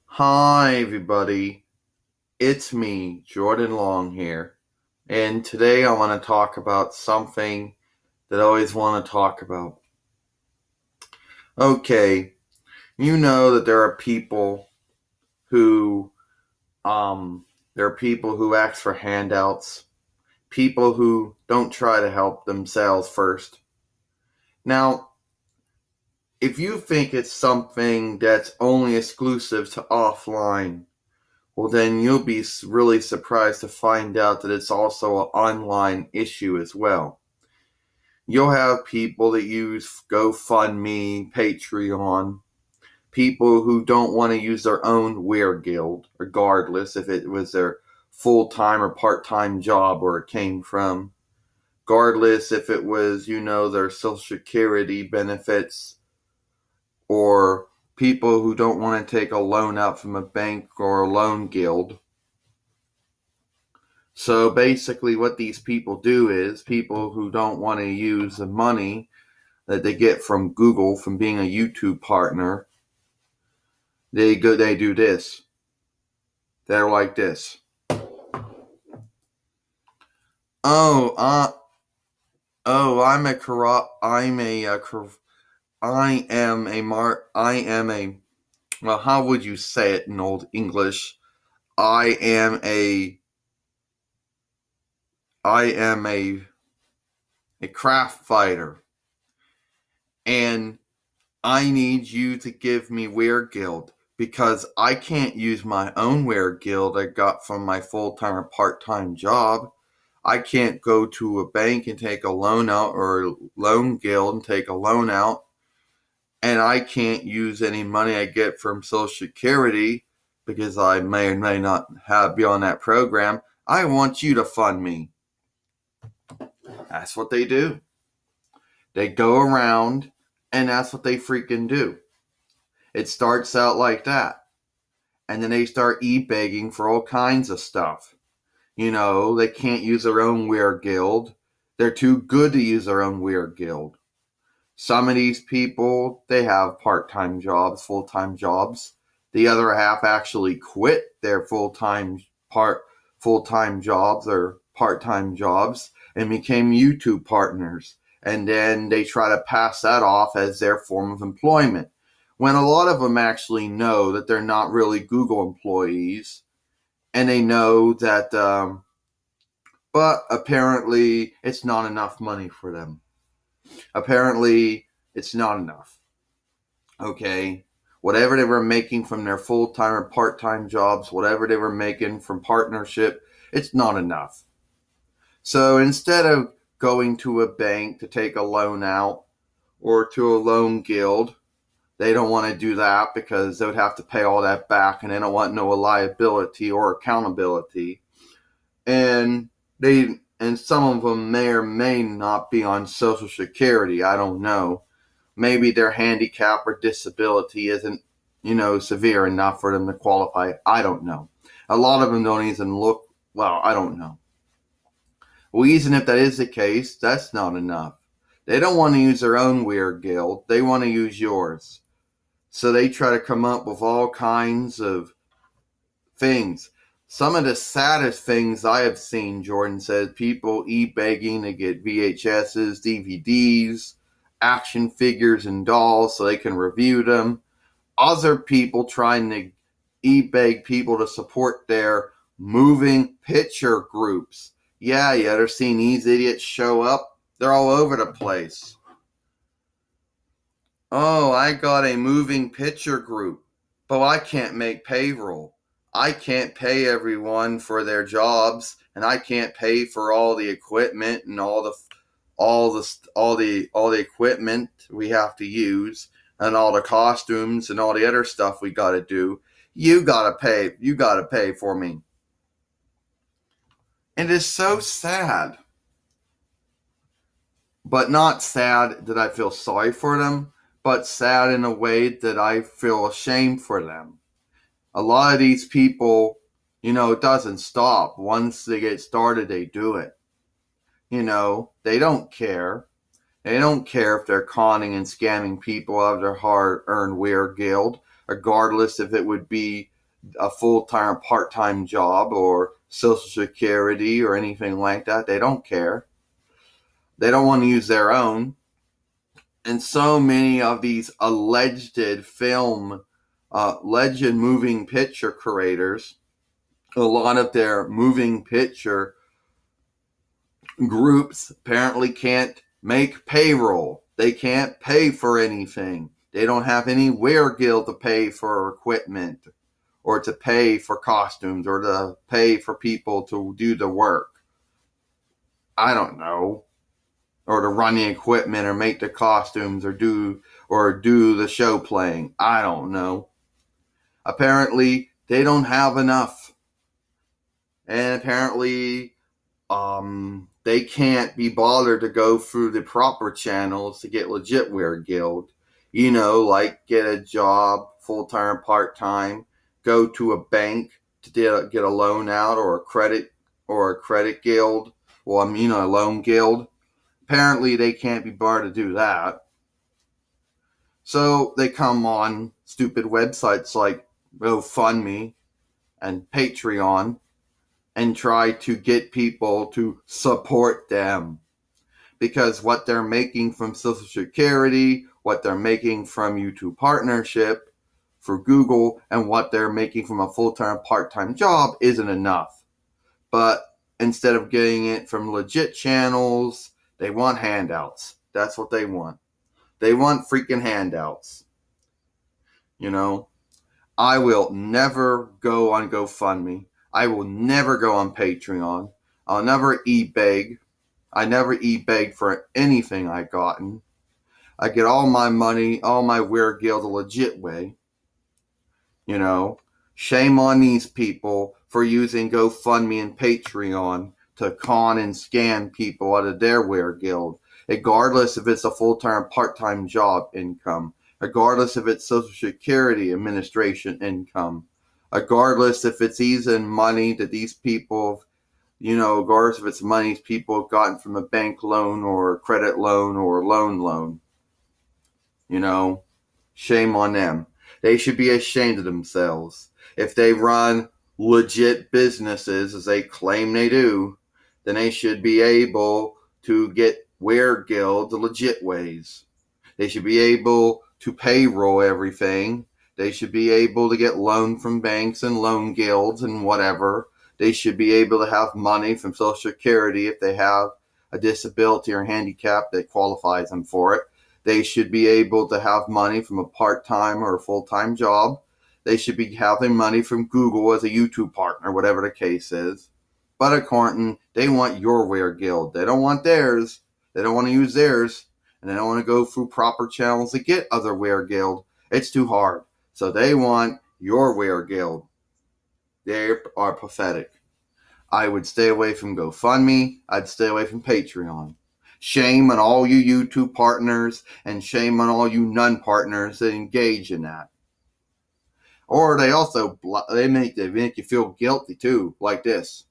Hi, everybody. It's me, Jordan Long here. And today I want to talk about something that I always want to talk about. Okay, you know that who, there are people who ask for handouts, people who don't try to help themselves first. Now, if you think it's something that's only exclusive to offline, well, then you'll be really surprised to find out that it's also an online issue as well. You'll have people that use GoFundMe, Patreon, people who don't want to use their own Weregild, regardless if it was their full-time or part-time job where it came from, regardless if it was, their Social Security benefits, or people who don't want to take a loan out from a bank or a loan guild. So basically what these people do is people who don't want to use the money that they get from Google from being a YouTube partner, they do this. They're like this. Oh, I'm a corrupt. I am a. Well, how would you say it in old English? I am a. I am a craft fighter, and I need you to give me Weregild because I can't use my own Weregild I got from my full-time or part-time job. I can't go to a bank and take a loan out or a loan guild and take a loan out. And I can't use any money I get from Social Security because I may or may not be on that program. I want you to fund me. That's what they do. They go around and that's what they freaking do. It starts out like that. And then they start e-begging for all kinds of stuff. They can't use their own Weregild. They're too good to use their own Weregild. Some of these people, they have part-time jobs, full-time jobs. The other half actually quit their full-time jobs or part-time jobs and became YouTube partners. And then they try to pass that off as their form of employment, when a lot of them actually know that they're not really Google employees, and they know that, but apparently it's not enough money for them. Apparently it's not enough. Okay? Whatever they were making from their full-time or part-time jobs, whatever they were making from partnership, it's not enough. So instead of going to a bank to take a loan out or to a loan guild, they don't want to do that because they would have to pay all that back and they don't want no liability or accountability. And some of them may or may not be on Social Security. I don't know. Maybe their handicap or disability isn't, severe enough for them to qualify. I don't know. A lot of them don't even look, well, I don't know. Well, even if that is the case, that's not enough. They don't want to use their own Weregild. They want to use yours. So they try to come up with all kinds of things. Some of the saddest things I have seen, Jordan says, people e-begging to get VHSs, DVDs, action figures, and dolls so they can review them. Other people trying to e-beg people to support their moving picture groups. Yeah, you ever seen these idiots show up? They're all over the place. Oh, I got a moving picture group, but I can't make payroll. I can't pay everyone for their jobs, and I can't pay for all the equipment and all the equipment we have to use and all the costumes and all the other stuff we got to do. You got to pay. You got to pay for me. And it's so sad. But not sad that I feel sorry for them, but sad in a way that I feel ashamed for them. A lot of these people, it doesn't stop. Once they get started, they do it. They don't care. They don't care if they're conning and scamming people out of their hard-earned Weregild, regardless if it would be a full-time or part-time job or Social Security or anything like that. They don't care. They don't want to use their own. And so many of these alleged legend moving picture creators, a lot of their moving picture groups apparently can't make payroll. They can't pay for anything. They don't have any Weregild to pay for equipment or to pay for costumes or to pay for people to do the work. I don't know. Or to run the equipment or make the costumes or do the show playing. I don't know. Apparently, they don't have enough. And apparently, they can't be bothered to go through the proper channels to get legit Weregild. You know, like get a job, full-time, part-time, go to a bank to get a loan out or a credit guild, or a loan guild. Apparently, they can't be barred to do that. So they come on stupid websites like GoFundMe and Patreon and try to get people to support them. Because what they're making from Social Security, what they're making from YouTube partnership for Google, and what they're making from a full-time, part-time job isn't enough. But instead of getting it from legit channels, they want handouts. That's what they want. They want freaking handouts. You know, I will never go on GoFundMe. I will never go on Patreon. I'll never e-beg. I never e-beg for anything I've gotten. I get all my money, all my Weregild the legit way. You know, shame on these people for using GoFundMe and Patreon to con and scam people out of their Weregild, regardless if it's a full-time, part-time job income, regardless if it's Social Security Administration income, regardless if it's even money that these people, regardless if it's money people have gotten from a bank loan or a credit loan or a loan. Shame on them. They should be ashamed of themselves. If they run legit businesses, as they claim they do, then they should be able to get Weregild the legit ways. They should be able to payroll everything. They should be able to get loan from banks and loan guilds and whatever. They should be able to have money from Social Security if they have a disability or handicap that qualifies them for it. They should be able to have money from a part-time or a full-time job. They should be having money from Google as a YouTube partner, whatever the case is. But according, they want your Weregild. They don't want theirs. They don't want to use theirs. And they don't want to go through proper channels to get other Weregild. It's too hard. So they want your Weregild. They are pathetic. I would stay away from GoFundMe. I'd stay away from Patreon. Shame on all you YouTube partners and shame on all you non-partners that engage in that. Or they make you feel guilty too, like this.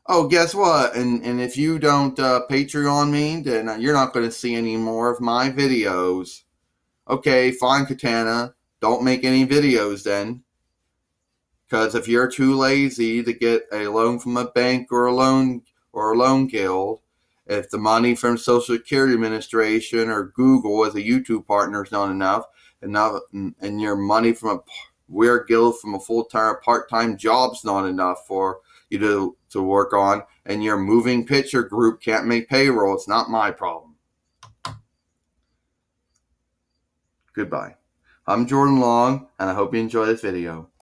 Oh, guess what? And if you don't Patreon me, then you're not going to see any more of my videos. Okay, fine, Katana. Don't make any videos then. Because if you're too lazy to get a loan from a bank or a loan guild, if the money from Social Security Administration or Google as a YouTube partner is not enough, and your money from a Weregild from a full-time, part-time job's not enough for you to work on, and your moving picture group can't make payroll, it's not my problem. Goodbye. I'm Jordan Long, and I hope you enjoy this video.